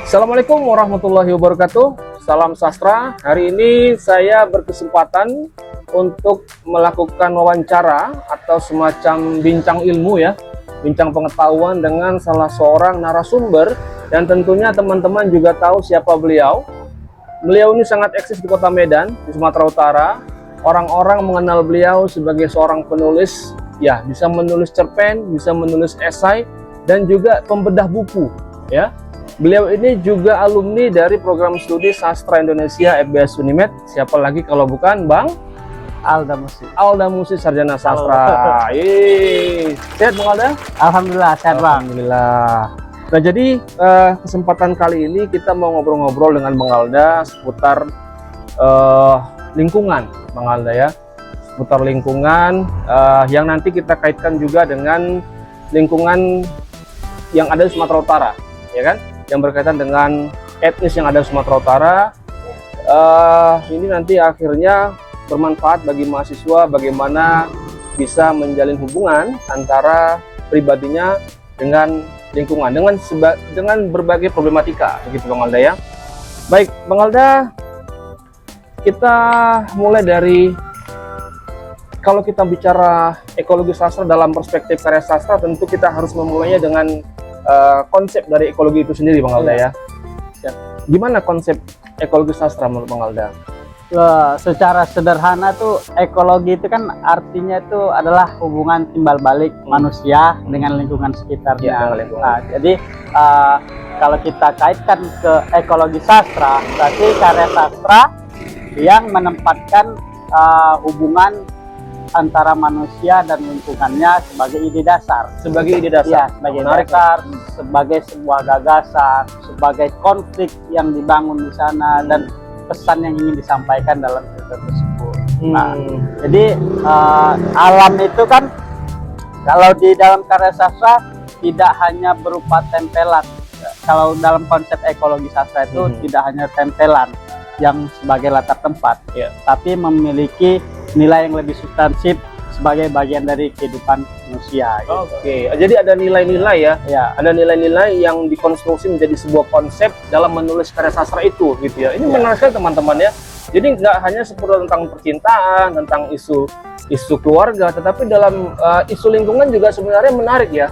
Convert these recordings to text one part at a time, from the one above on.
Assalamualaikum warahmatullahi wabarakatuh. Salam sastra. Hari ini saya berkesempatan untuk melakukan wawancara atau semacam bincang ilmu ya, bincang pengetahuan dengan salah seorang narasumber, dan tentunya teman-teman juga tahu siapa beliau. Beliau ini sangat eksis di Kota Medan, di Sumatera Utara. Orang-orang mengenal beliau sebagai seorang penulis, ya, bisa menulis cerpen, bisa menulis esai, dan juga pembedah buku, ya. Beliau ini juga alumni dari program studi sastra Indonesia FBS Unimed. Siapa lagi kalau bukan Bang Alda Musi. Alda Musi, sarjana sastra. Sehat Bang Alda? Alhamdulillah sehat Bang. Alhamdulillah. Nah, jadi kesempatan kali ini kita mau ngobrol-ngobrol dengan Bang Alda seputar lingkungan, Bang Alda ya. Seputar lingkungan yang nanti kita kaitkan juga dengan lingkungan yang ada di Sumatera Utara, ya kan? Yang berkaitan dengan etnis yang ada di Sumatera Utara. Ini nanti akhirnya bermanfaat bagi mahasiswa bagaimana bisa menjalin hubungan antara pribadinya dengan lingkungan, dengan berbagai problematika, begitu Bang Alda ya. Baik Bang Alda, kita mulai dari, kalau kita bicara ekologi sastra dalam perspektif karya sastra, tentu kita harus memulainya dengan konsep dari ekologi itu sendiri Bang Alda ya. Gimana konsep ekologi sastra menurut Bang Alda? Secara sederhana tuh ekologi itu kan artinya itu adalah hubungan timbal balik manusia dengan lingkungan sekitarnya. Ya, Nah, jadi kalau kita kaitkan ke ekologi sastra, berarti karya sastra yang menempatkan hubungan antara manusia dan lingkungannya sebagai ide dasar. Sebagai ide dasar. Ya, sebagai dasar, sebagai sebuah gagasan, sebagai konflik yang dibangun di sana, dan pesan yang ingin disampaikan dalam cerita tersebut. Nah, jadi alam itu kan kalau di dalam karya sastra tidak hanya berupa tempelan. Kalau dalam konsep ekologi sastra itu tidak hanya tempelan yang sebagai latar tempat, tapi memiliki nilai yang lebih substansif sebagai bagian dari kehidupan manusia. Gitu. Oke, jadi ada nilai-nilai ya. Ada nilai-nilai yang dikonstruksi menjadi sebuah konsep dalam menulis karya sastra itu, gitu ya. Ini menarik sekali teman-teman ya. Jadi nggak hanya seputar tentang percintaan, tentang isu keluarga, tetapi dalam isu lingkungan juga sebenarnya menarik ya.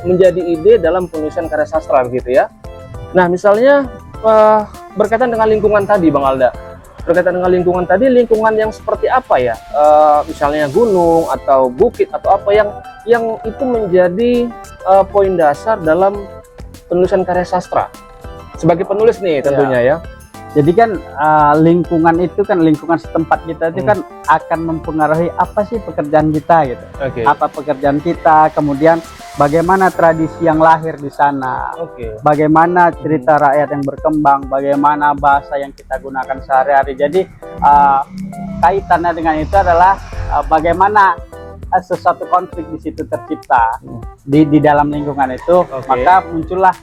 Menjadi ide dalam penulisan karya sastra, begitu ya. Nah, misalnya berkaitan dengan lingkungan tadi, Bang Alda. Berkaitan dengan lingkungan tadi, lingkungan yang seperti apa ya? Misalnya gunung atau bukit atau apa yang itu menjadi poin dasar dalam penulisan karya sastra. Sebagai penulis nih tentunya ya. Jadi kan lingkungan itu kan, lingkungan setempat kita itu kan akan mempengaruhi apa sih pekerjaan kita gitu. Apa pekerjaan kita, kemudian bagaimana tradisi yang lahir di sana, bagaimana cerita rakyat yang berkembang, bagaimana bahasa yang kita gunakan sehari-hari. Jadi kaitannya dengan itu adalah bagaimana sesuatu konflik di situ tercipta di dalam lingkungan itu, maka muncullah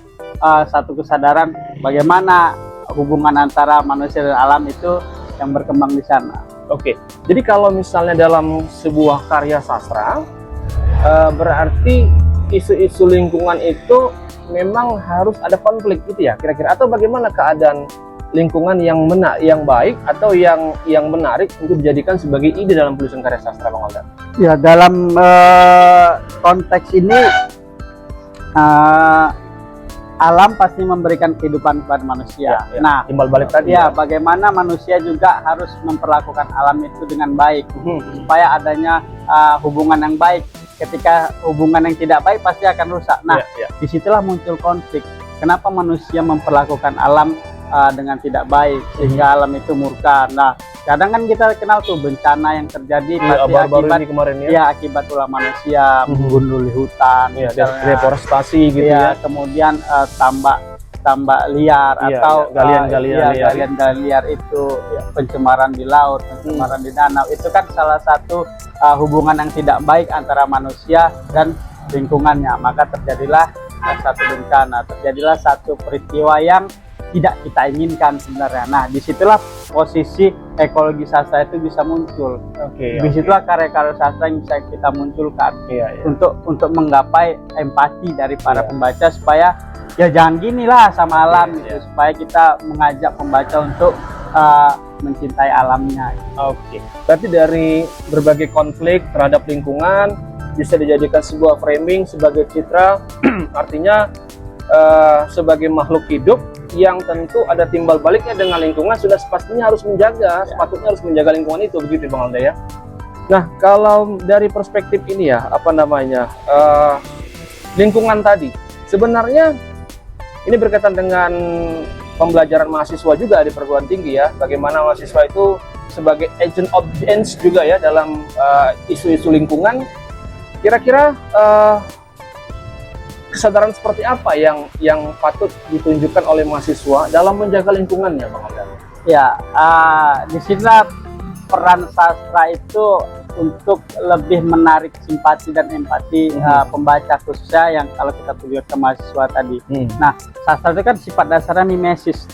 satu kesadaran bagaimana hubungan antara manusia dan alam itu yang berkembang di sana. Jadi kalau misalnya dalam sebuah karya sastra, berarti isu-isu lingkungan itu memang harus ada konflik gitu ya kira-kira, atau bagaimana keadaan lingkungan yang baik atau yang menarik untuk dijadikan sebagai ide dalam penulisan karya sastra, Bang Alda? Ya, dalam konteks ini alam pasti memberikan kehidupan kepada manusia. Nah, timbal balik tadi. Bagaimana manusia juga harus memperlakukan alam itu dengan baik supaya adanya hubungan yang baik. Ketika hubungan yang tidak baik pasti akan rusak. Nah, disitulah muncul konflik. Kenapa manusia memperlakukan alam dengan tidak baik sehingga alam itu murka? Nah, kadang kan kita kenal tuh bencana yang terjadi pasti akibat kemarin akibat ulah manusia menggunduli hutan, deforestasi gitu ya. Kemudian tambak liar atau galian liar itu, pencemaran di laut, pencemaran di danau, itu kan salah satu hubungan yang tidak baik antara manusia dan lingkungannya. Maka terjadilah satu bencana, terjadilah satu peristiwa yang tidak kita inginkan sebenarnya. Nah, disitulah posisi ekologi sastra itu bisa muncul. Disitulah karya-karya sastra yang bisa kita munculkan untuk menggapai empati dari para pembaca supaya ya jangan gini lah sama alam gitu, supaya kita mengajak pembaca untuk mencintai alamnya. Oke, berarti dari berbagai konflik terhadap lingkungan bisa dijadikan sebuah framing sebagai citra, artinya sebagai makhluk hidup yang tentu ada timbal baliknya dengan lingkungan, sudah pastinya harus menjaga, sepatutnya harus menjaga lingkungan itu, begitu Bang Alda ya. Nah, kalau dari perspektif ini ya, apa namanya, lingkungan tadi, sebenarnya ini berkaitan dengan pembelajaran mahasiswa juga di perguruan tinggi ya, bagaimana mahasiswa itu sebagai agent of change juga ya dalam isu-isu lingkungan. Kira-kira kesadaran seperti apa yang patut ditunjukkan oleh mahasiswa dalam menjaga lingkungannya, Bang Alda? Ya, disinilah peran sastra itu untuk lebih menarik simpati dan empati pembaca, khususnya yang kalau kita tujuan ke mahasiswa tadi. Nah, sastra itu kan sifat dasarnya mimesis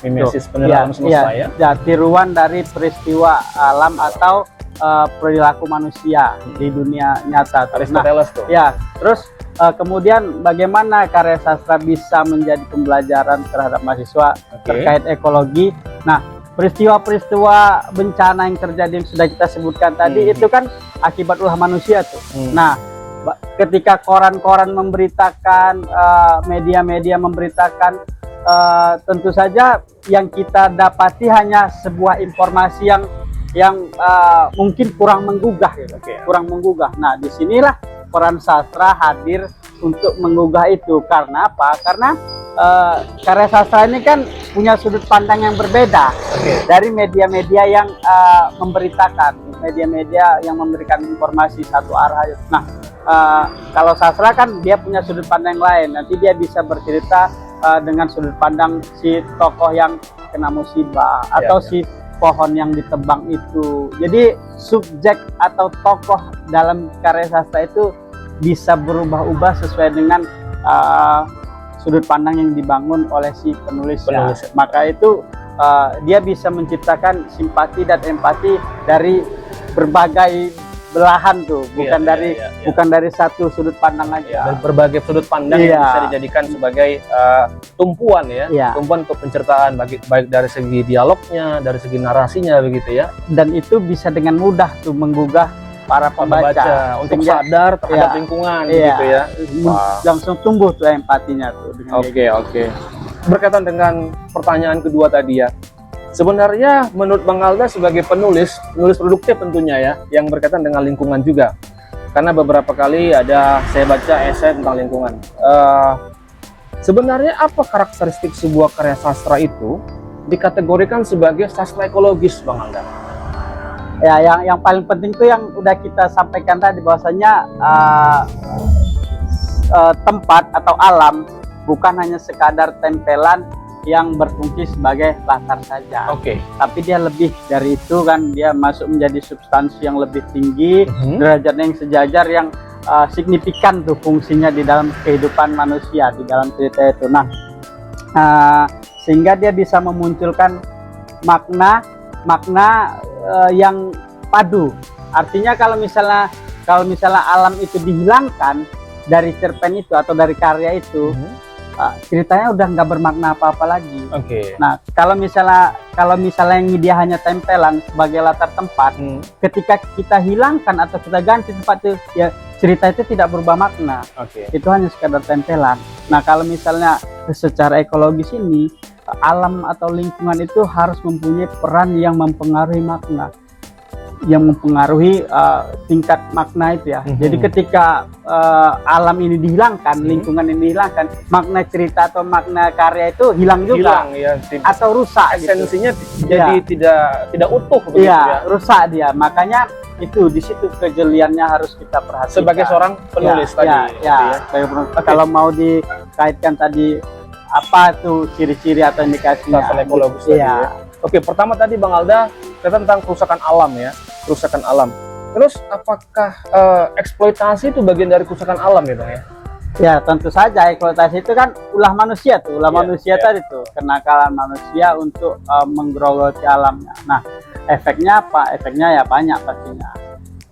penilaian semesta ya, tiruan dari peristiwa alam atau perilaku manusia di dunia nyata. Aristoteles tuh. Ya, terus kemudian bagaimana karya sastra bisa menjadi pembelajaran terhadap mahasiswa terkait ekologi. Nah, peristiwa-peristiwa bencana yang terjadi yang sudah kita sebutkan tadi itu kan akibat ulah manusia tuh. Nah, ketika koran-koran memberitakan, media-media memberitakan, tentu saja yang kita dapati hanya sebuah informasi yang mungkin kurang menggugah gitu. Kurang menggugah. Nah, disinilah peran sastra hadir untuk menggugah itu. Karena apa? Karena karya sastra ini kan punya sudut pandang yang berbeda dari media-media yang memberitakan, media-media yang memberikan informasi satu arah. Nah, kalau sastra kan dia punya sudut pandang lain, nanti dia bisa bercerita dengan sudut pandang si tokoh yang kena musibah atau si pohon yang ditebang itu. Jadi subjek atau tokoh dalam karya sastra itu bisa berubah-ubah sesuai dengan sudut pandang yang dibangun oleh si penulisnya. Maka itu dia bisa menciptakan simpati dan empati dari berbagai belahan tuh, bukan dari satu sudut pandang aja. Berbagai sudut pandang yang bisa dijadikan sebagai tumpuan tumpuan untuk penceritaan, baik dari segi dialognya, dari segi narasinya begitu ya. Dan itu bisa dengan mudah tuh menggugah para pembaca untuk sadar terhadap lingkungan gitu ya. Langsung tumbuh tuh empatinya tuh. Oke. Berkaitan dengan pertanyaan kedua tadi ya, sebenarnya menurut Bang Alda sebagai penulis produktif tentunya ya, yang berkaitan dengan lingkungan juga, karena beberapa kali saya baca esai tentang lingkungan. Sebenarnya apa karakteristik sebuah karya sastra itu dikategorikan sebagai sastra ekologis, Bang Alda? Ya, yang paling penting tuh yang udah kita sampaikan tadi, bahwasanya tempat atau alam bukan hanya sekadar tempelan yang berfungsi sebagai latar saja. Tapi dia lebih dari itu kan, dia masuk menjadi substansi yang lebih tinggi, derajatnya yang sejajar, yang signifikan tuh fungsinya di dalam kehidupan manusia, di dalam cerita itu. Nah, sehingga dia bisa memunculkan makna yang padu. Artinya kalau misalnya alam itu dihilangkan dari cerpen itu atau dari karya itu, ceritanya udah nggak bermakna apa-apa lagi. Nah, kalau misalnya yang dia hanya tempelan sebagai latar tempat, ketika kita hilangkan atau kita ganti tempat itu, ya cerita itu tidak berubah makna. Itu hanya sekadar tempelan. Nah, kalau misalnya secara ekologis ini, alam atau lingkungan itu harus mempunyai peran yang mempengaruhi makna, yang mempengaruhi tingkat makna itu ya. Jadi ketika alam ini dihilangkan, lingkungan ini dihilangkan, makna cerita atau makna karya itu hilang juga, atau rusak. Esensinya jadi tidak utuh begitu ya. Rusak dia. Makanya itu di situ kejeliannya harus kita perhatikan sebagai seorang penulis tadi. Kalau mau dikaitkan tadi apa tuh ciri-ciri atau indikasinya ekologis tadi ya. Pertama tadi Bang Alda tentang kerusakan alam ya, kerusakan alam. Terus apakah eksploitasi itu bagian dari kerusakan alam ya Bang ya? Ya tentu saja, eksploitasi itu kan ulah manusia tuh, tadi tuh, kenakalan manusia untuk menggerogoti alamnya. Nah, efeknya apa? Efeknya ya banyak pastinya.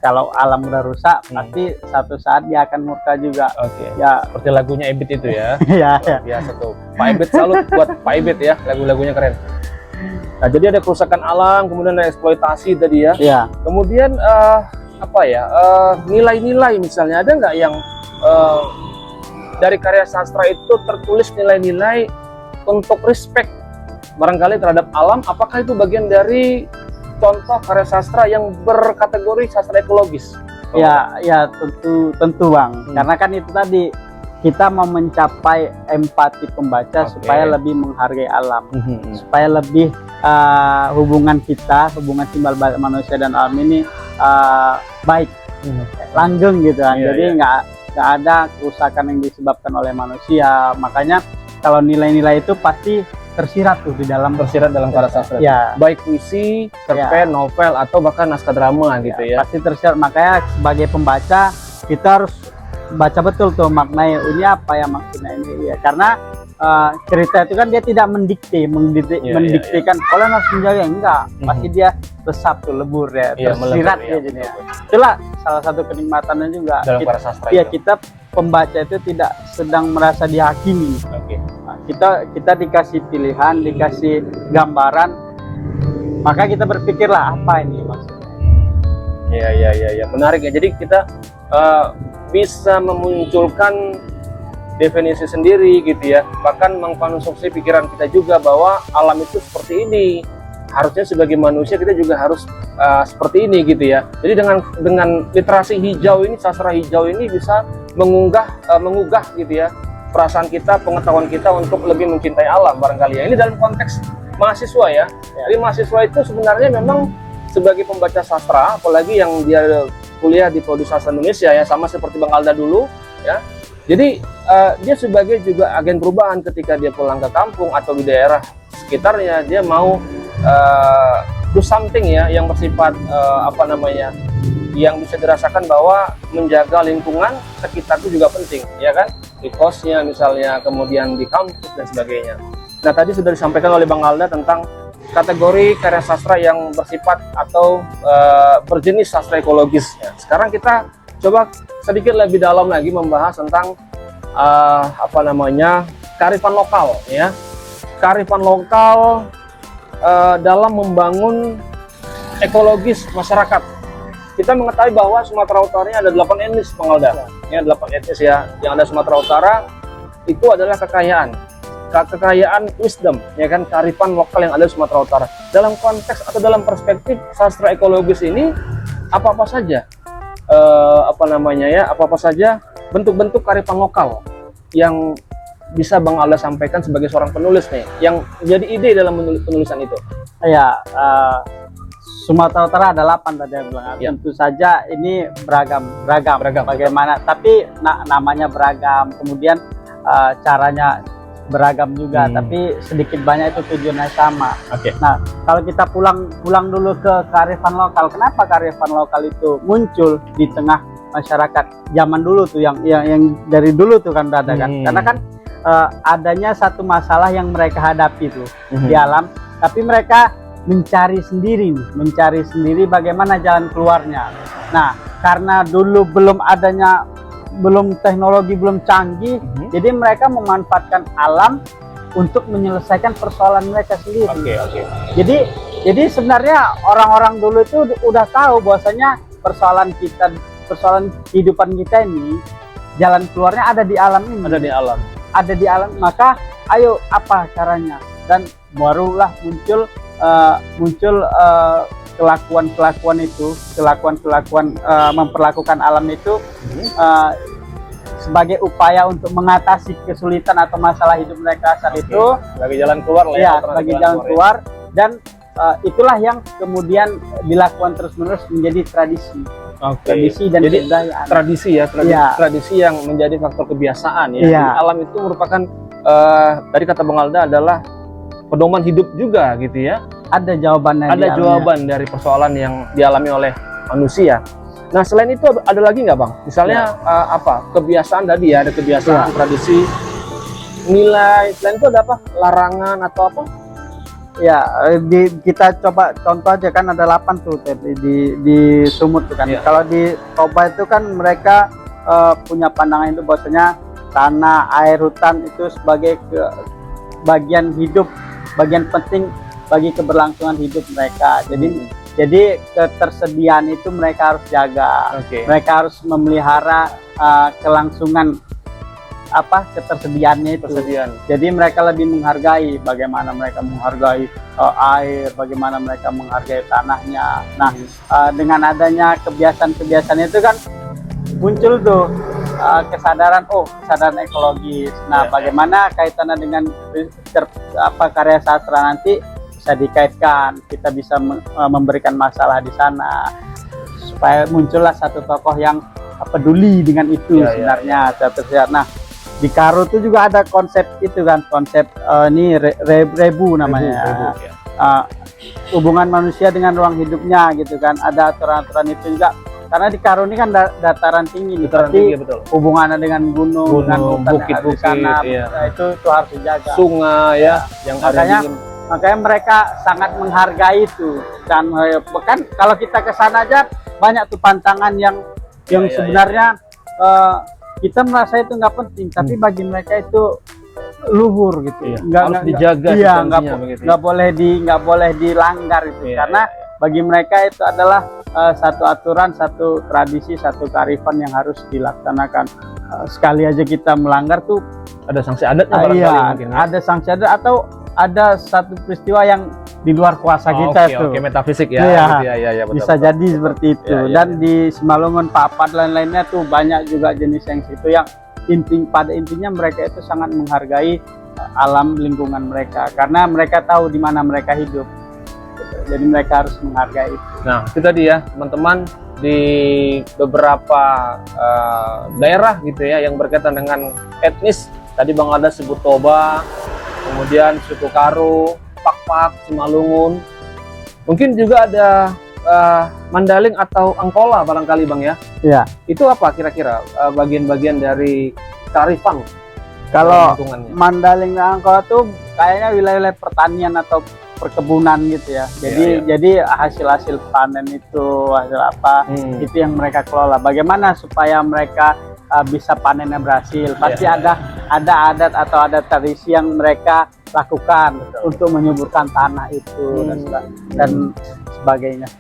kalau alam udah rusak, pasti satu saat dia akan murka juga. Ya, seperti lagunya Ebit itu ya. Ya, biasa tuh. Pak Ebit, salut buat Pak Ebit ya, lagu-lagunya keren. Nah, jadi ada kerusakan alam, kemudian ada eksploitasi tadi ya. Ya. Kemudian nilai-nilai misalnya ada nggak yang dari karya sastra itu tertulis nilai-nilai untuk respect barangkali terhadap alam? Apakah itu bagian dari contoh karya sastra yang berkategori sastra ekologis? Ya, tentu Bang. Karena kan itu tadi kita mau mencapai empati pembaca supaya lebih menghargai alam, supaya lebih hubungan simbal balik manusia dan alam ini baik, langgeng gitu kan. Jadi nggak ada kerusakan yang disebabkan oleh manusia. Makanya kalau nilai-nilai itu pasti tersirat dalam karya sastra. Ya. Baik puisi, cerpen, novel atau bahkan naskah drama gitu ya. Pasti tersirat. Makanya sebagai pembaca kita harus baca betul tuh maknanya ini apa ya maksudnya ini ya. Karena cerita itu kan dia tidak mendiktekan kalian harus menjaga, enggak. Pasti dia resap tuh, lebur ya, tersirat ya jadinya. Itulah salah satu kenikmatannya juga dalam karya sastra ya, kita pembaca itu tidak sedang merasa dihakimi. Kita dikasih pilihan, dikasih gambaran, maka kita berpikirlah apa ini maksudnya. Ya, menarik ya. Jadi kita bisa memunculkan definisi sendiri gitu ya, bahkan mengkonstruksi pikiran kita juga bahwa alam itu seperti ini. Harusnya sebagai manusia kita juga harus seperti ini gitu ya. Jadi dengan literasi hijau ini, sastra hijau ini bisa mengugah gitu ya perasaan kita, pengetahuan kita untuk lebih mencintai alam barangkali ya. Ini dalam konteks mahasiswa ya. Jadi mahasiswa itu sebenarnya memang sebagai pembaca sastra, apalagi yang dia kuliah di Prodi Sastra Indonesia ya, sama seperti Bang Alda dulu ya. Jadi dia sebagai juga agen perubahan ketika dia pulang ke kampung atau di daerah sekitarnya, dia mau do something ya yang bersifat yang bisa dirasakan bahwa menjaga lingkungan sekitar itu juga penting ya kan, di kosnya misalnya, kemudian di kampus dan sebagainya. Nah, tadi sudah disampaikan oleh Bang Alda tentang kategori karya sastra yang bersifat atau berjenis sastra ekologis ya. Sekarang kita coba sedikit lebih dalam lagi membahas tentang kearifan lokal ya. Kearifan lokal dalam membangun ekologis masyarakat. Kita mengetahui bahwa Sumatera Utara ini ada 8 etnis, Bang Alda. Ini 8 etnis ya. Yang ada Sumatera Utara itu adalah kekayaan wisdom ya kan, kearifan lokal yang ada di Sumatera Utara. Dalam konteks atau dalam perspektif sastra ekologis ini apa-apa saja apa-apa saja bentuk-bentuk kearifan lokal yang bisa Bang Alda sampaikan sebagai seorang penulis nih, yang jadi ide dalam penulisan itu? Ya, Sumatera Utara ada 8 tadi yang bilang. Ya. Tentu saja ini beragam. Bagaimana? Tapi namanya beragam, kemudian caranya beragam juga, tapi sedikit banyak itu tujuannya sama. Nah, kalau kita pulang dulu ke kearifan lokal, kenapa kearifan lokal itu muncul di tengah masyarakat zaman dulu tuh, yang dari dulu tuh kan ada kan, karena kan adanya satu masalah yang mereka hadapi tuh di alam, tapi mereka mencari sendiri bagaimana jalan keluarnya. Nah, karena dulu belum teknologi belum canggih, jadi mereka memanfaatkan alam untuk menyelesaikan persoalan mereka sendiri. Jadi sebenarnya orang-orang dulu itu udah tahu bahwasanya persoalan kehidupan kita ini, jalan keluarnya ada di alam ini. Ada di alam. Maka ayo apa caranya? Dan barulah muncul kelakuan memperlakukan alam itu sebagai upaya untuk mengatasi kesulitan atau masalah hidup mereka saat itu, sebagai jalan keluar lah ya, sebagai jalan keluar. Dan itulah yang kemudian dilakukan terus-menerus menjadi tradisi. Tradisi dan kebudayaan. Tradisi yang menjadi faktor kebiasaan ya. Alam itu merupakan tadi kata Bang Alda adalah pedoman hidup juga gitu ya. Ada jawaban dari persoalan yang dialami oleh manusia. Nah, selain itu ada lagi nggak Bang? Misalnya kebiasaan tadi ya, ada kebiasaan, tradisi, nilai. Selain itu ada apa? Larangan atau apa? Ya, kita coba contoh aja kan ada 8 tuh di Sumut tuh kan. Iya. Kalau di Toba itu kan mereka punya pandangan itu bahwasanya tanah, air, hutan itu sebagai bagian hidup, bagian penting bagi keberlangsungan hidup mereka. Jadi ketersediaan itu mereka harus jaga. Mereka harus memelihara kelangsungan ketersediaannya itu. Jadi mereka lebih menghargai bagaimana mereka menghargai air, bagaimana mereka menghargai tanahnya. Nah, dengan adanya kebiasaan-kebiasaan itu kan muncul tuh kesadaran ekologis. Nah, bagaimana kaitannya dengan karya sastra nanti bisa dikaitkan, kita bisa memberikan masalah di sana supaya muncullah satu tokoh yang peduli dengan itu sebenarnya. Nah, di Karo itu juga ada konsep itu kan, konsep ini rebu namanya. Hubungan manusia dengan ruang hidupnya gitu kan, ada aturan-aturan itu juga. Karena di Karo ini kan dataran tinggi, betul. Hubungannya dengan gunung dengan bukit-bukit, itu harus dijaga. Sungai yang makanya mereka sangat menghargai itu. Dan bahkan kalau kita ke sana aja banyak tuh pantangan yang sebenarnya kita merasa itu nggak penting, tapi bagi mereka itu luhur gitu. Harus dijaga. Nggak boleh dilanggar itu. Karena bagi mereka itu adalah satu aturan, satu tradisi, satu kearifan yang harus dilaksanakan. Sekali aja kita melanggar tuh ada sanksi adatnya barangkali mungkin. Ada sanksi adat atau ada satu peristiwa yang di luar kuasa kita itu. Metafisik betul. Bisa jadi seperti itu. Dan di Simalungun, Papat dan lainnya tuh banyak juga jenis yang situ yang pada intinya mereka itu sangat menghargai alam lingkungan mereka karena mereka tahu di mana mereka hidup. Jadi mereka harus menghargai itu. Nah, itu tadi ya teman-teman, di beberapa daerah gitu ya yang berkaitan dengan etnis. Tadi Bang Alda sebut Toba, kemudian suku Karo, Pak, Simalungun. Mungkin juga ada Mandaling atau Angkola barangkali Bang ya. Iya. Itu apa kira-kira bagian-bagian dari kearifan? Kalau Mandaling dan Angkola tuh kayaknya wilayah pertanian atau perkebunan gitu ya. Jadi hasil panen itu hasil apa itu yang mereka kelola. Bagaimana supaya mereka bisa panennya berhasil? Pasti ada adat atau ada tradisi yang mereka lakukan untuk menyuburkan tanah itu dan sebagainya.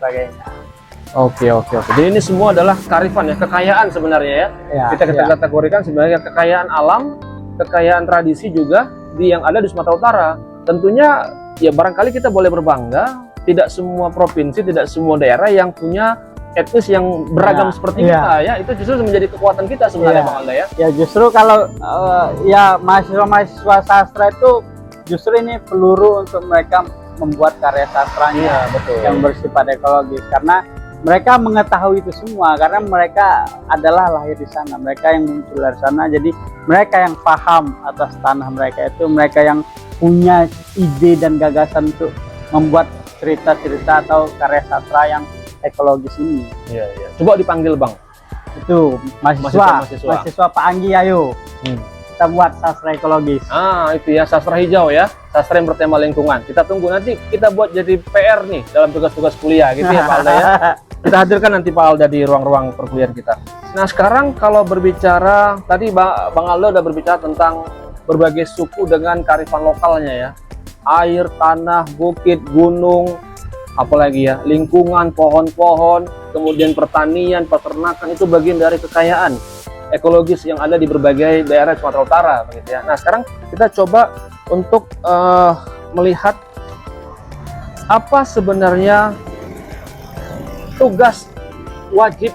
Oke. Jadi ini semua adalah kearifan ya, kekayaan sebenarnya ya. Kita kategorikan sebenarnya kekayaan alam, kekayaan tradisi juga yang ada di Sumatera Utara. Tentunya ya barangkali kita boleh berbangga, tidak semua provinsi, tidak semua daerah yang punya etnis yang beragam seperti kita ya. Itu justru menjadi kekuatan kita sebenarnya Bang Alda ya. Ya justru kalau mahasiswa sastra itu justru ini peluru untuk mereka membuat karya sastranya yang bersifat ekologis, karena mereka mengetahui itu semua karena mereka adalah lahir di sana, mereka yang muncul dari sana. Jadi mereka yang paham atas tanah mereka itu, mereka yang punya ide dan gagasan untuk membuat cerita-cerita atau karya sastra yang ekologis ini. Coba dipanggil Bang. Itu mahasiswa Pak Anggi, ayo kita buat sastra ekologis. Itu ya, sastra hijau ya, sastra yang bertema lingkungan. Kita tunggu nanti kita buat jadi PR nih dalam tugas-tugas kuliah gitu ya Pak Alda ya. Kita hadirkan nanti Pak Alda di ruang-ruang perkuliahan kita. Nah sekarang kalau berbicara, tadi Bang Alda udah berbicara tentang berbagai suku dengan kearifan lokalnya ya. Air, tanah, bukit, gunung, apalagi ya, lingkungan, pohon-pohon, kemudian pertanian, peternakan, itu bagian dari kekayaan ekologis yang ada di berbagai daerah Sumatera Utara begitu ya. Nah sekarang kita coba untuk melihat apa sebenarnya tugas wajib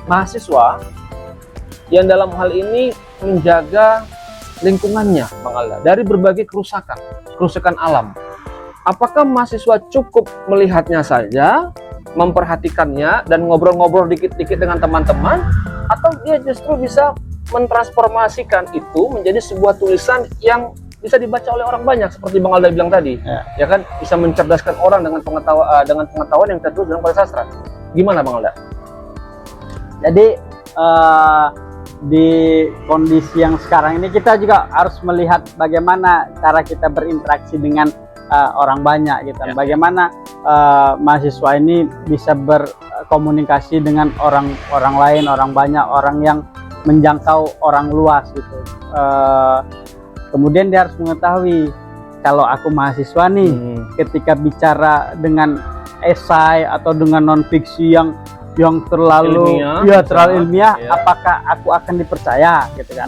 mahasiswa yang dalam hal ini menjaga lingkungannya Bang Alda dari berbagai kerusakan alam. Apakah mahasiswa cukup melihatnya saja, memperhatikannya dan ngobrol-ngobrol dikit-dikit dengan teman-teman, atau dia justru bisa mentransformasikan itu menjadi sebuah tulisan yang bisa dibaca oleh orang banyak seperti Bang Alda bilang tadi, ya kan, bisa mencerdaskan orang dengan pengetahuan yang tertulis dalam karya sastra. Gimana Bang Alda? Jadi di kondisi yang sekarang ini kita juga harus melihat bagaimana cara kita berinteraksi dengan orang banyak gitu. Bagaimana mahasiswa ini bisa berkomunikasi dengan orang lain, orang banyak, orang yang menjangkau orang luas gitu. Kemudian dia harus mengetahui kalau aku mahasiswa nih, ketika bicara dengan esai atau dengan non fiksi yang terlalu ilmiah, apakah aku akan dipercaya gitu kan?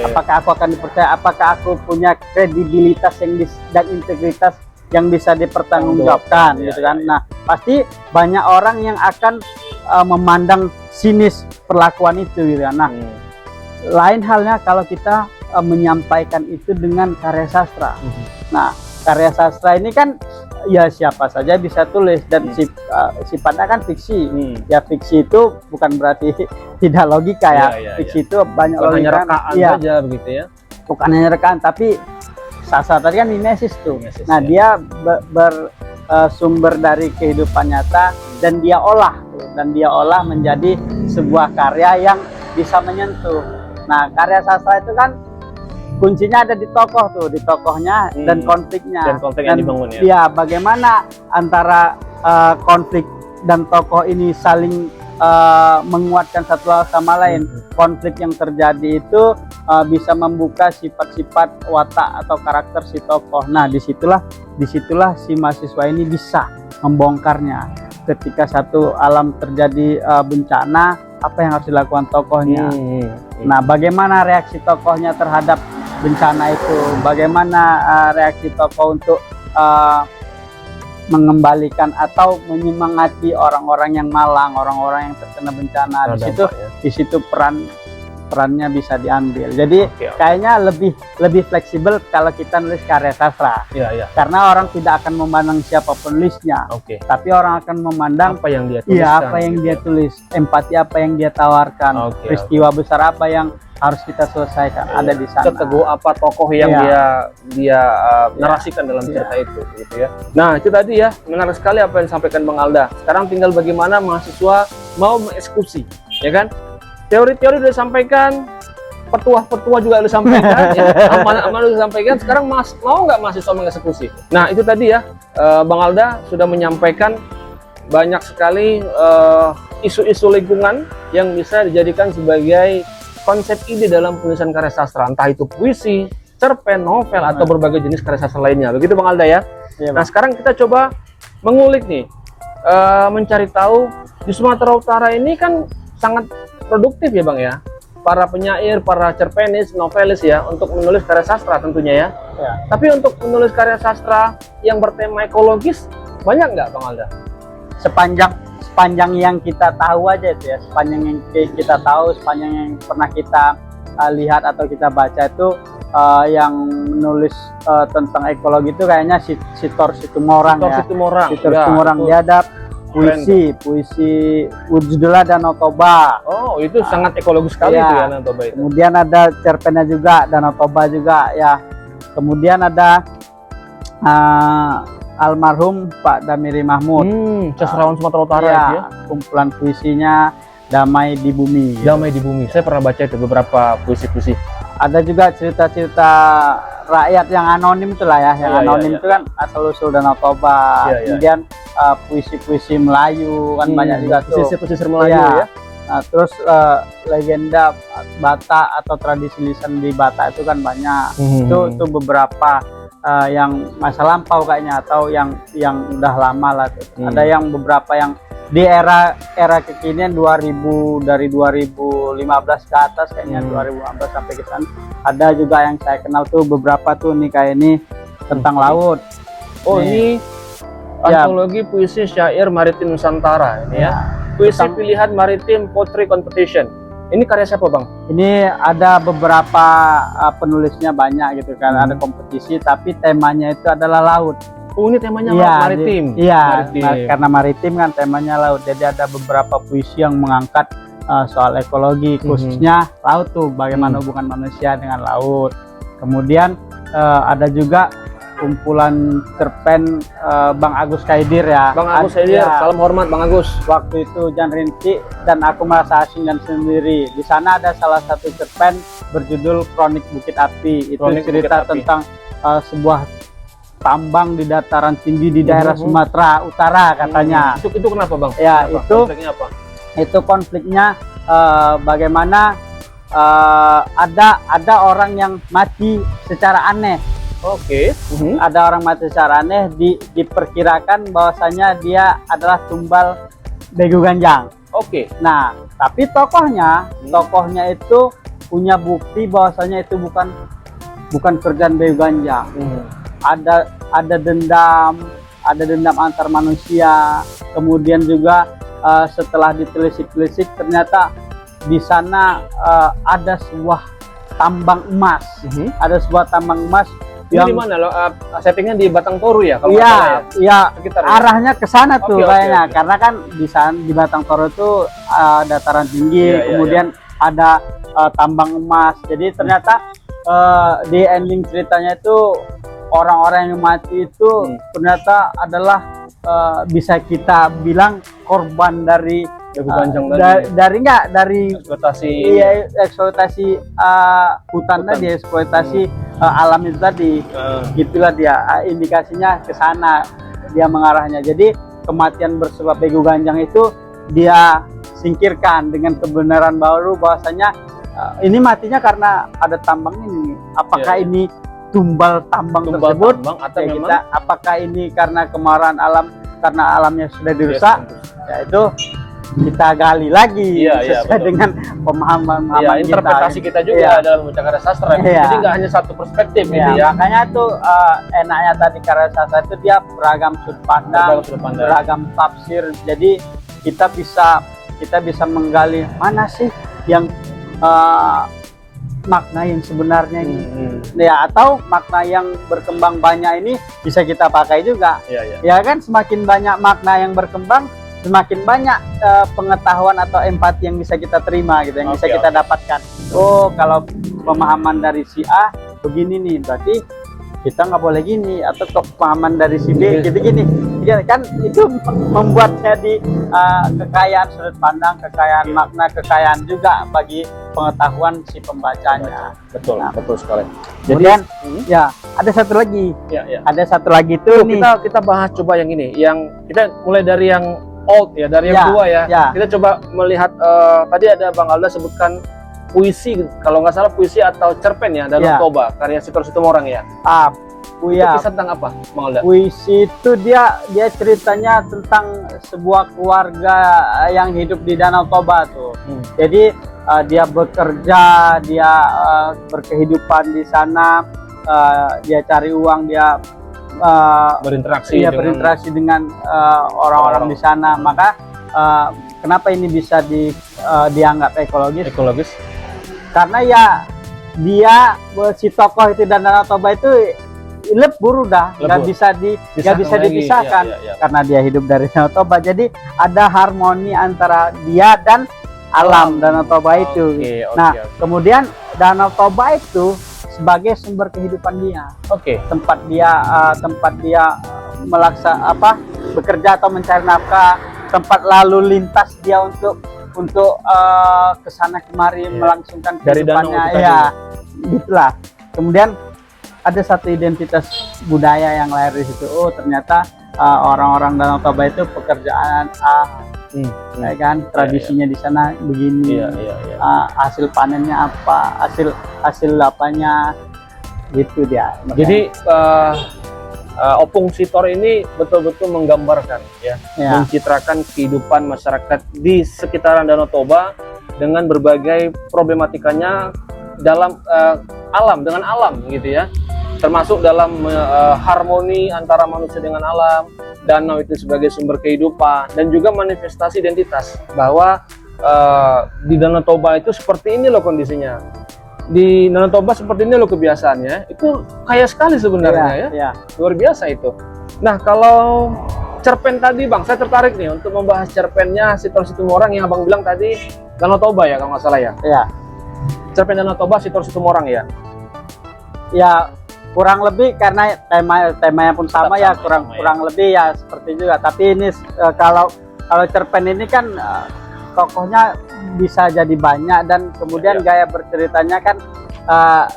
Apakah aku akan dipercaya? Apakah aku punya kredibilitas dan integritas yang bisa dipertanggungjawabkan gitu kan? Nah, pasti banyak orang yang akan memandang sinis perlakuan itu gitu kan. Nah, lain halnya kalau kita menyampaikan itu dengan karya sastra. Nah, karya sastra ini kan ya siapa saja bisa tulis dan sifatnya kan fiksi. Ya fiksi itu bukan berarti tidak logika ya. Fiksi itu banyak logika. Saja begitu ya. Bukan hanya rekaan, tapi sastra tadi kan mimesis tuh. Nah, dia bersumber dari kehidupan nyata dan dia olah menjadi sebuah karya yang bisa menyentuh. Nah, karya sastra itu kan kuncinya ada di tokoh tuh, di tokohnya dan konfliknya. Dan konflik yang dibangun ya. Iya, bagaimana antara konflik dan tokoh ini saling menguatkan satu sama lain. Konflik yang terjadi itu bisa membuka sifat-sifat watak atau karakter si tokoh. Nah, disitulah si mahasiswa ini bisa membongkarnya. Ketika satu alam terjadi bencana, apa yang harus dilakukan tokohnya? Nah, bagaimana reaksi tokohnya terhadap bencana itu? Bagaimana reaksi tokoh untuk mengembalikan atau menyemangati orang-orang yang malang, orang-orang yang terkena bencana? Di situ perannya bisa diambil. Jadi kayaknya lebih fleksibel kalau kita nulis karya sastra. Karena orang tidak akan memandang siapa penulisnya, tapi orang akan memandang apa yang dia tuliskan. Apa yang dia tulis, empati apa yang dia tawarkan, peristiwa besar apa yang harus kita selesaikan ada di sana. Keteguh apa tokoh yang dia narasikan dalam cerita itu, gitu ya. Nah, itu tadi ya, menarik sekali apa yang disampaikan Bang Alda. Sekarang tinggal bagaimana mahasiswa mau mengeksekusi, ya kan? Teori-teori sudah disampaikan, petuah-petuah juga sudah disampaikan, amanah-amanah sudah disampaikan. Sekarang mau nggak mahasiswa mengeksekusi? Nah, itu tadi ya, Bang Alda sudah menyampaikan banyak sekali isu-isu lingkungan yang bisa dijadikan sebagai konsep ide dalam penulisan karya sastra, entah itu puisi, cerpen, novel, atau berbagai jenis karya sastra lainnya. Begitu Bang Alda ya? Nah, sekarang kita coba mengulik nih, mencari tahu di Sumatera Utara ini kan sangat produktif ya Bang ya, para penyair, para cerpenis, novelis ya, untuk menulis karya sastra tentunya ya. Tapi untuk menulis karya sastra yang bertema ekologis, banyak nggak Bang Alda? Sepanjang yang kita tahu aja itu ya, sepanjang yang kita tahu, sepanjang yang pernah kita lihat atau kita baca itu, yang menulis tentang ekologi itu kayaknya Sitor Situmorang ya. Sitor Situmorang, dia ada puisi judulnya Danau Toba. Oh, itu sangat ekologis sekali itu ya, Danau Toba itu. Kemudian ada cerpennya juga Danau Toba juga ya. Kemudian ada almarhum Pak Damiri Mahmud, sastrawan Sumatera Utara ya. Kumpulan puisinya Damai di Bumi. Damai di Bumi. Saya pernah baca itu beberapa puisi-puisi. Ada juga cerita-cerita rakyat yang anonim itulah ya, yang anonim itu kan asal usul Danau Toba. Kemudian puisi-puisi Melayu kan banyak juga tuh. Puisi-puisi Melayu ya. Nah, terus legenda Batak atau tradisi lisan di Batak itu kan banyak. Itu beberapa yang masa lampau kayaknya, atau yang udah lama lah tuh. Ada yang beberapa yang di era kekinian dari 2015 ke atas kayaknya, 2015 sampai ke sana. Ada juga yang saya kenal tuh beberapa tuh nih, kayak ini tentang laut. Oh, ini antologi puisi syair maritim Nusantara ini ya. Puisi pilihan maritim poetry competition. Ini karya siapa Bang? Ini ada beberapa penulisnya banyak gitu kan. Ada kompetisi, tapi temanya itu adalah laut. Oh, ini temanya maritim. Karena maritim kan temanya laut. Jadi ada beberapa puisi yang mengangkat soal ekologi, khususnya laut tuh, bagaimana hubungan manusia dengan laut. Kemudian ada juga kumpulan cerpen Bang Agus Kaidir ya. Bang Agus Kaidir, salam hormat Bang Agus. Waktu itu Jan Rinci dan Aku Merasa Asing dan Sendiri. Di sana ada salah satu cerpen berjudul Kronik Bukit Api. Itu cerita tentang sebuah tambang di dataran tinggi di daerah Sumatera Utara katanya. Itu kenapa Bang? Ya, kenapa? itu Konfliknya apa? Itu konfliknya bagaimana ada orang yang mati secara aneh. Oke. Ada orang mati secara aneh, diperkirakan bahwasanya dia adalah tumbal Begu Ganjang. Oke. Nah, tapi tokohnya itu punya bukti bahwasanya itu bukan kerjaan Begu Ganjang. Ada dendam antar manusia. Kemudian juga setelah ditelisik-telisik ternyata di sana ada sebuah tambang emas. Ada sebuah tambang emas. Ini di mana lo? Settingnya di Batang Toru ya? Kalau iya. Sekitar, arahnya ke sana tuh kayaknya. Oke. Karena kan di sana di Batang Toru itu dataran tinggi, kemudian ada tambang emas. Jadi ternyata di ending ceritanya itu orang-orang yang mati itu ternyata adalah bisa kita bilang korban dari dari eksploitasi. Iya, eksploitasi hutan tadi, eksploitasi alam itu tadi. Gitulah dia indikasinya ke sana dia mengarahnya. Jadi kematian bersebab Begu Ganjang itu dia singkirkan dengan kebenaran baru bahwasanya ini matinya karena ada tambang ini. Apakah ini tumbal tambang tersebut atau memang apakah ini karena kemarahan alam, karena alamnya sudah dirusak? Ya itu kita gali lagi sesuai dengan pemahaman interpretasi kita juga dalam membaca karya sastra. Jadi nggak hanya satu perspektif gitu ya. Makanya tuh enaknya tadi karya sastra itu dia beragam sudut pandang, beragam tafsir. Jadi kita bisa menggali mana sih yang makna yang sebenarnya ini, ya, atau makna yang berkembang banyak ini bisa kita pakai juga. Ya kan, semakin banyak makna yang berkembang, semakin banyak pengetahuan atau empati yang bisa kita terima gitu, yang bisa kita dapatkan. Oh, kalau pemahaman dari si A begini nih, berarti kita nggak boleh gini, atau pemahaman dari si B gitu gini. Kan itu membuat jadi kekayaan sudut pandang, kekayaan makna, kekayaan juga bagi pengetahuan si pembacanya. Betul, betul sekali. Kemudian ya ada satu lagi. Ada satu lagi tuh nih. Kita bahas coba yang ini, yang kita mulai dari yang old ya, dari yang tua ya. Kita coba melihat tadi ada Bang Alda sebutkan puisi, kalau nggak salah puisi atau cerpen ya, Danau Toba karya Sitor Situmorang ya. Itu kisah tentang apa, Bang Alda? Puisi itu dia ceritanya tentang sebuah keluarga yang hidup di Danau Toba tuh. Jadi dia bekerja, dia berkehidupan di sana, dia cari uang, dia berinteraksi dengan orang-orang di sana. Maka kenapa ini bisa dianggap ekologis? Karena ya dia si tokoh itu dan Danau Toba itu lebur udah nggak bisa dipisahkan karena dia hidup dari Danau Toba. Jadi ada harmoni antara dia dan alam Danau Toba itu. Kemudian Danau Toba itu sebagai sumber kehidupan dia. Tempat dia bekerja atau mencari nafkah, tempat lalu lintas dia untuk kesana kemari melangsungkan kehidupannya. Gitulah. Kemudian ada satu identitas budaya yang lahir di situ. Oh, ternyata orang-orang Danau Toba itu pekerjaan kan, tradisinya di sana begini. Hasil panennya apa, hasil apanya, gitu dia. Jadi Opung Sitor ini betul-betul menggambarkan mencitrakan kehidupan masyarakat di sekitaran Danau Toba dengan berbagai problematikanya dalam dengan alam gitu ya, termasuk dalam harmoni antara manusia dengan alam, danau itu sebagai sumber kehidupan, dan juga manifestasi identitas bahwa di Danau Toba itu seperti ini loh kondisinya, di Danau Toba seperti ini loh kebiasaannya. Itu kaya sekali sebenarnya ya. Luar biasa itu. Nah, kalau cerpen tadi Bang, saya tertarik nih untuk membahas cerpennya Sitor Situmorang yang Abang bilang tadi Danau Toba ya kalau nggak salah ya. Cerpen Danau Toba Sitor Situmorang ya. Kurang lebih karena temanya pun sama ya, kurang lebih ya seperti juga. Tapi ini kalau cerpen ini kan tokohnya bisa jadi banyak, dan kemudian gaya berceritanya kan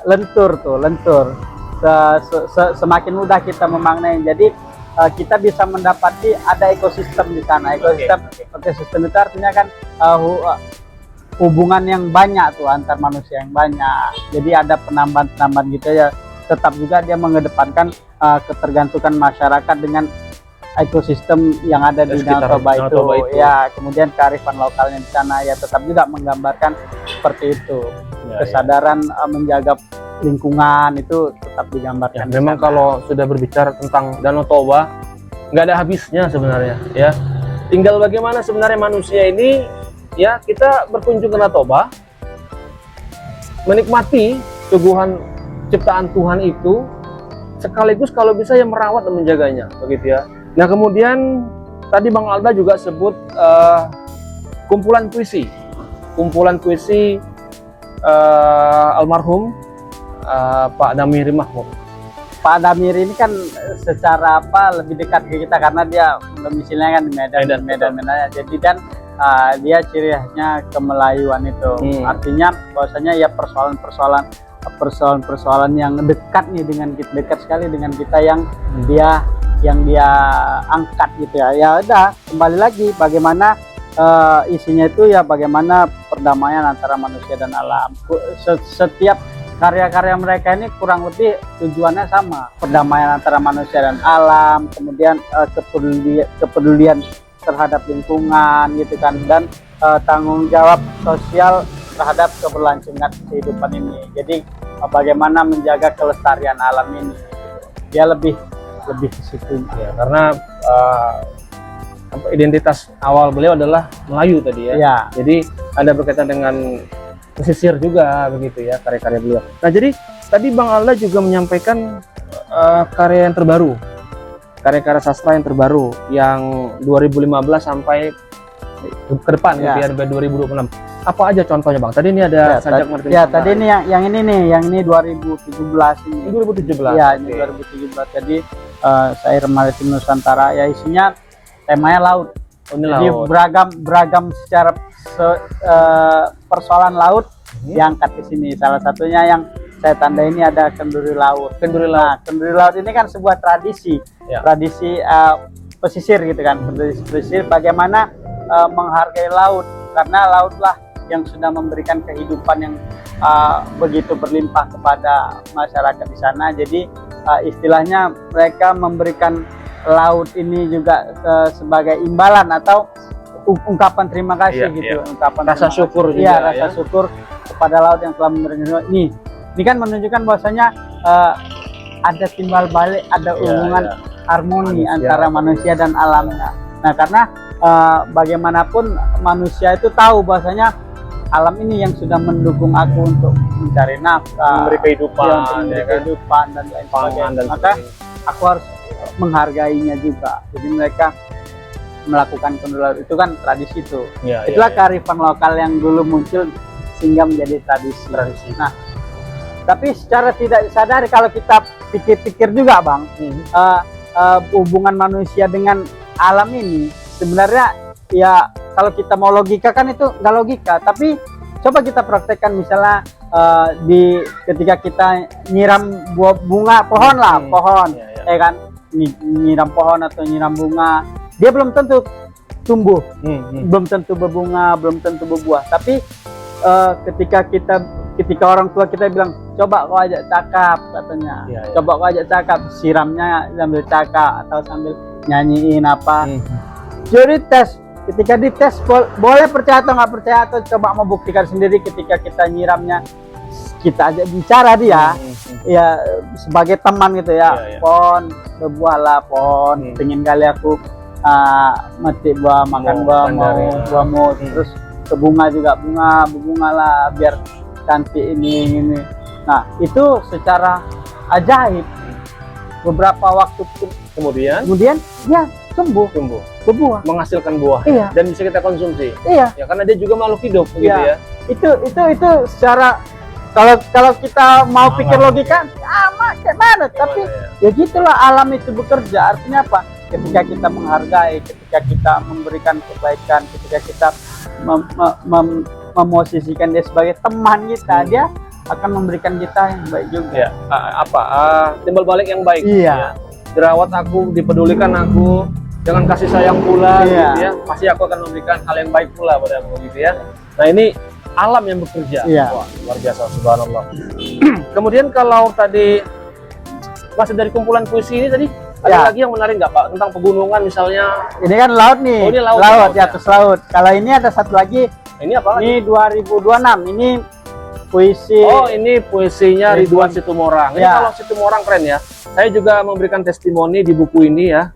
lentur. semakin mudah kita memaknai. Jadi kita bisa mendapati ada ekosistem di sana. Ekosistem itu artinya kan hubungan yang banyak tuh antar manusia yang banyak. Jadi ada penambahan gitu ya. Tetap juga dia mengedepankan ketergantungan masyarakat dengan ekosistem yang ada di Danau Toba itu. Ya, kemudian kearifan lokalnya di sana ya tetap juga menggambarkan seperti itu. Kesadaran menjaga lingkungan itu tetap digambarkan. Memang kalau sudah berbicara tentang Danau Toba nggak ada habisnya sebenarnya ya. Tinggal bagaimana sebenarnya manusia ini ya, kita berkunjung ke Danau Toba, menikmati suguhan ciptaan Tuhan itu, sekaligus kalau bisa ya merawat dan menjaganya begitu ya. Nah kemudian tadi Bang Alda juga sebut kumpulan puisi almarhum Pak Damiri Mahmud. Pak Damiri ini kan secara lebih dekat ke kita karena dia domisilinya kan di Medan. Jadi dan dia ciri khasnya kemelayuan itu. Artinya bahwasanya ya persoalan yang dekat nih dekat sekali dengan kita yang dia angkat gitu ya. Ya udah, kembali lagi bagaimana isinya itu ya bagaimana perdamaian antara manusia dan alam. Setiap karya-karya mereka ini kurang lebih tujuannya sama, perdamaian antara manusia dan alam, kemudian kepedulian terhadap lingkungan gitu kan, dan tanggung jawab sosial terhadap keberlangsungan kehidupan ini. Jadi bagaimana menjaga kelestarian alam ini, dia lebih ke situ ya, karena identitas awal beliau adalah Melayu tadi ya. Jadi ada berkaitan dengan pesisir juga begitu ya karya-karya beliau. Nah jadi tadi Bang Alda juga menyampaikan karya yang terbaru, karya-karya sastra yang terbaru yang 2015 sampai ke depan ya, 2026. Apa aja contohnya Bang? Tadi ini ada Sajak Martin. Ya tadi ini yang ini 2017 ini. 2017. Ya ini 2017. Jadi Syair Maritim Nusantara ya isinya temanya laut. Jadi beragam secara persoalan laut diangkat di sini. Salah satunya yang saya tanda ini ada kenduri laut. Kenduri laut ini kan sebuah tradisi, tradisi pesisir gitu kan. Pesisir bagaimana menghargai laut, karena lautlah yang sudah memberikan kehidupan yang begitu berlimpah kepada masyarakat di sana. Jadi istilahnya mereka memberikan laut ini juga sebagai imbalan atau ungkapan terima kasih ungkapan rasa syukur juga, rasa syukur kepada laut yang telah memberikan ini kan menunjukkan bahwasanya ada timbal balik, ada hubungan harmoni antara manusia dan alamnya. Nah karena bagaimanapun manusia itu tahu bahwasanya alam ini yang sudah mendukung aku untuk mencari nafkah, memberi kehidupan, dan lain sebagainya. Maka aku harus menghargainya juga. Jadi mereka melakukan kenduri laut itu kan tradisi itu. Itulah kearifan lokal yang dulu muncul sehingga menjadi tradisi. Nah, tapi secara tidak sadar kalau kita pikir-pikir juga Bang, hubungan manusia dengan alam ini sebenarnya ya kalau kita mau logika kan itu nggak logika, tapi coba kita praktekkan misalnya ketika kita nyiram buah bunga pohon ya kan, nyiram pohon atau nyiram bunga, dia belum tentu tumbuh, belum tentu berbunga, belum tentu berbuah. Tapi ketika orang tua kita bilang coba kau ajak cakap katanya, coba kau ajak cakap, siramnya sambil cakap atau sambil nyanyiin apa. Jadi ketika dites boleh percaya atau nggak percaya, atau coba membuktikan sendiri. Ketika kita nyiramnya kita ajak bicara dia, ya sebagai teman gitu ya. Pohon berbuahlah pohon, pengen kali aku metik buah, makan buah, mau buahmu, terus ke bunga juga berbungalah biar cantik ini. Nah itu secara ajaib beberapa waktu kemudian ya tumbuh berbuah, menghasilkan buah, dan bisa kita konsumsi. Ya karena dia juga makhluk hidup gitu ya. Itu secara kalau kita mau pikir logika kayak mana, tapi ya gitulah alam itu bekerja. Artinya apa? Ketika kita menghargai, ketika kita memberikan kebaikan, ketika kita memosisikan dia sebagai teman kita, dia akan memberikan kita yang baik juga. Ya, timbal balik yang baik. Iya. Ya. Dirawat aku, dipedulikan aku, dengan kasih sayang pula, Iya. gitu ya. Pasti aku akan memberikan hal yang baik pula padamu, gitu ya. Nah ini alam yang bekerja. Iya. Wah, luar biasa, subhanallah. Kemudian kalau tadi masih dari kumpulan puisi ini tadi ada Ya. lagi yang menarik nggak Pak tentang pegunungan misalnya? Ini kan laut nih. Oh, ini laut, di atas laut. Kalau ini ada satu lagi. Ini apa? Ini 2026. Ini puisi. Oh, ini puisinya Ridwan Situmorang. Ini Ya. kalau Situmorang keren ya. Saya juga memberikan testimoni di buku ini ya.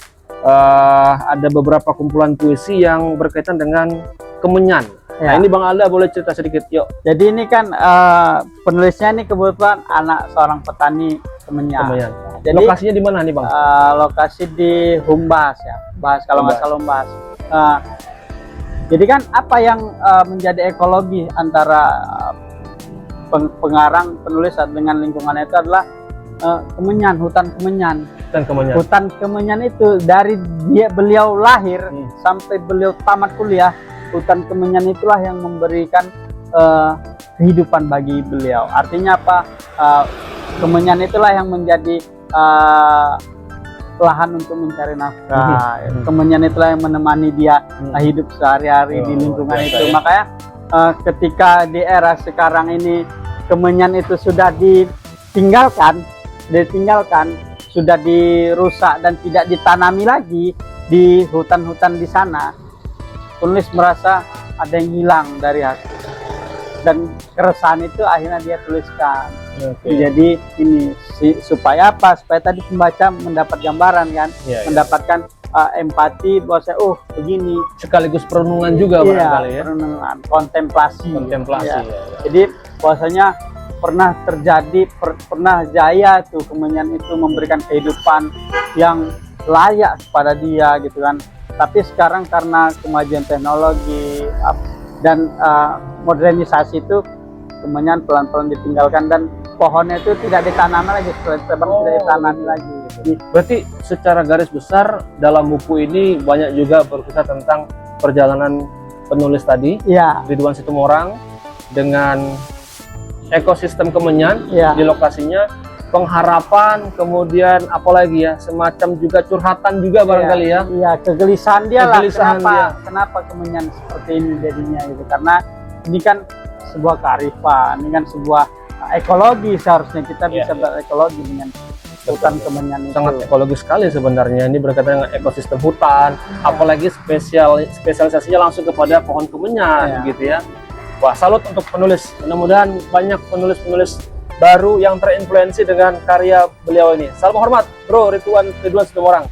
Ada beberapa kumpulan puisi yang berkaitan dengan kemenyan. Nah, Ya. ini Bang Alda boleh cerita sedikit, yuk. Jadi ini kan penulisnya ini kebetulan anak seorang petani kemenyan. Kemenyan. Jadi Lokasinya di mana nih, Bang? lokasi di Humbas ya. Humbas kalau nggak salah Humbas. Jadi kan apa yang menjadi ekologi antara pengarang penulis dengan lingkungan itu adalah kemenyan, hutan kemenyan. Dan kemenyan. Hutan kemenyan itu dari beliau lahir sampai beliau tamat kuliah, hutan kemenyan itulah yang memberikan kehidupan bagi beliau. Artinya apa? Kemenyan itulah yang menjadi lahan untuk mencari nafkah. Kemenyan itulah yang menemani dia hidup sehari-hari di lingkungan itu. Ya. Makanya ketika di era sekarang ini kemenyan itu sudah ditinggalkan, sudah dirusak dan tidak ditanami lagi di hutan-hutan di sana, penulis merasa ada yang hilang dari hati, dan keresahan itu akhirnya dia tuliskan. Jadi ini supaya apa? Supaya tadi pembaca mendapat gambaran kan, mendapatkan empati bahwa saya begini, sekaligus perenungan juga barangkali ya. Perenungan, kontemplasi. Ya. Jadi bahwasanya pernah terjadi, pernah jaya tuh kemenyan itu memberikan kehidupan yang layak kepada dia gitu kan. Tapi sekarang karena kemajuan teknologi dan modernisasi itu, kemenyan pelan-pelan ditinggalkan dan pohonnya itu tidak ditanam lagi, tidak ditanam lagi. Jadi, berarti secara garis besar dalam buku ini banyak juga berkisah tentang perjalanan penulis tadi, Ridwan Situmorang, dengan ekosistem kemenyan di lokasinya, pengharapan, kemudian apalagi ya, semacam juga curhatan juga barangkali ya. Iya, kegelisahan dia Kegelisahan lah. Kenapa kemenyan seperti ini jadinya gitu? Karena ini kan sebuah kearifan, ini kan sebuah ekologi, seharusnya kita bisa berekologi dengan hutan kemenyan itu. Sangat ekologis sekali sebenarnya, ini berkaitan dengan ekosistem hutan, apalagi spesialisasinya langsung kepada pohon kemenyan gitu ya. Wah, salut untuk penulis. Mudah-mudahan banyak penulis-penulis baru yang terinfluensi dengan karya beliau ini. Salam hormat, Bro Ridwan Situmorang.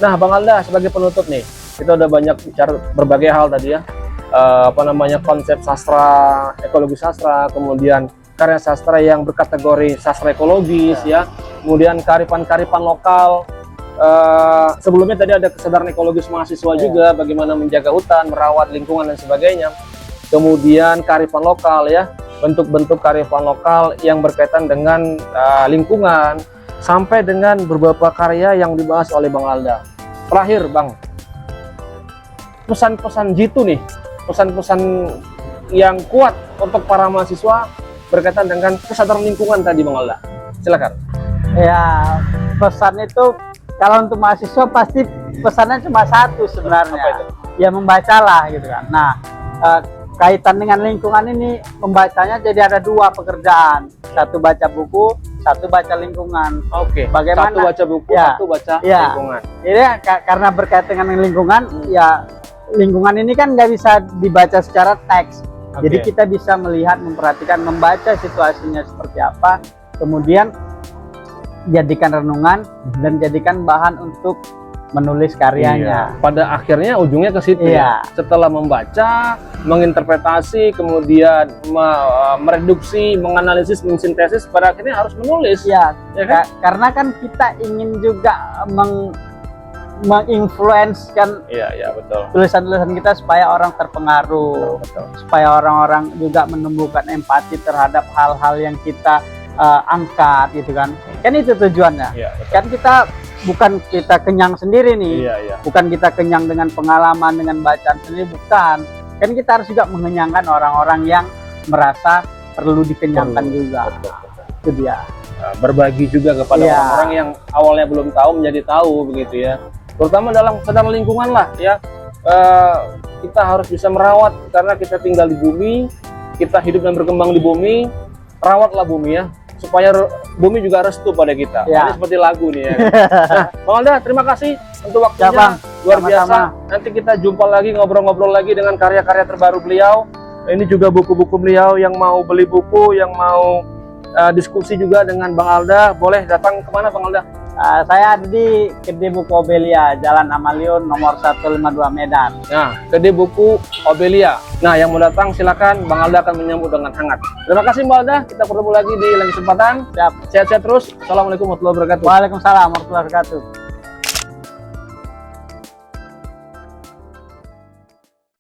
Nah, Bang Alda sebagai penutup nih, kita udah banyak bicara berbagai hal tadi ya. Konsep sastra, ekologi sastra, kemudian karya sastra yang berkategori sastra ekologis ya. Kemudian kearifan-kearifan lokal. Sebelumnya tadi ada kesadaran ekologis mahasiswa juga, bagaimana menjaga hutan, merawat lingkungan dan sebagainya. Kemudian kearifan lokal ya, bentuk-bentuk kearifan lokal yang berkaitan dengan lingkungan, sampai dengan beberapa karya yang dibahas oleh Bang Alda. Terakhir Bang, pesan-pesan jitu nih, pesan-pesan yang kuat untuk para mahasiswa berkaitan dengan kesadaran lingkungan tadi Bang Alda. Silakan. Ya, pesan itu kalau untuk mahasiswa pasti pesannya cuma satu sebenarnya. Apa itu? Ya membacalah gitu kan. Nah, kaitan dengan lingkungan ini, membacanya jadi ada dua pekerjaan. Satu baca buku, satu baca lingkungan. Oke. Bagaimana? Satu baca buku, satu baca lingkungan. Jadi karena berkaitan dengan lingkungan, ya lingkungan ini kan nggak bisa dibaca secara teks. Jadi kita bisa melihat, memperhatikan, membaca situasinya seperti apa, kemudian jadikan renungan dan jadikan bahan untuk menulis karyanya. Pada akhirnya ujungnya ke situ ya. Setelah membaca, menginterpretasi, kemudian mereduksi, menganalisis, mensintesis, pada akhirnya harus menulis. Ya kan? Karena kan kita ingin juga menginfluenskan betul, tulisan-tulisan kita supaya orang terpengaruh, supaya orang-orang juga menumbuhkan empati terhadap hal-hal yang kita angkat gitu kan. Kan itu tujuannya. Kan kita bukan kita kenyang sendiri nih, bukan kita kenyang dengan pengalaman, dengan bacaan sendiri, bukan. Kan kita harus juga mengenyangkan orang-orang yang merasa perlu dikenyangkan juga. Itu dia. Nah, berbagi juga kepada orang-orang yang awalnya belum tahu menjadi tahu begitu ya. Terutama dalam secara lingkungan lah ya. Kita harus bisa merawat karena kita tinggal di bumi, kita hidup dan berkembang di bumi. Rawatlah bumi ya, supaya bumi juga restu pada kita. Ini seperti lagu nih ya. Nah, Bang Alda, terima kasih untuk waktunya. Luar biasa. Nanti kita jumpa lagi, ngobrol-ngobrol lagi dengan karya-karya terbaru beliau. Ini juga buku-buku beliau. Yang mau beli buku, yang mau diskusi juga dengan Bang Alda, boleh datang kemana Bang Alda? Saya ada di Kedai Buku Obelia, Jalan Amaliun nomor 152 Medan. Nah, Kedai Buku Obelia. Nah, yang mau datang silakan, Bang Alda akan menyambut dengan hangat. Terima kasih Bang Alda, kita bertemu lagi di lain kesempatan. Sehat-sehat terus. Assalamualaikum warahmatullahi wabarakatuh. Waalaikumsalam warahmatullahi wabarakatuh.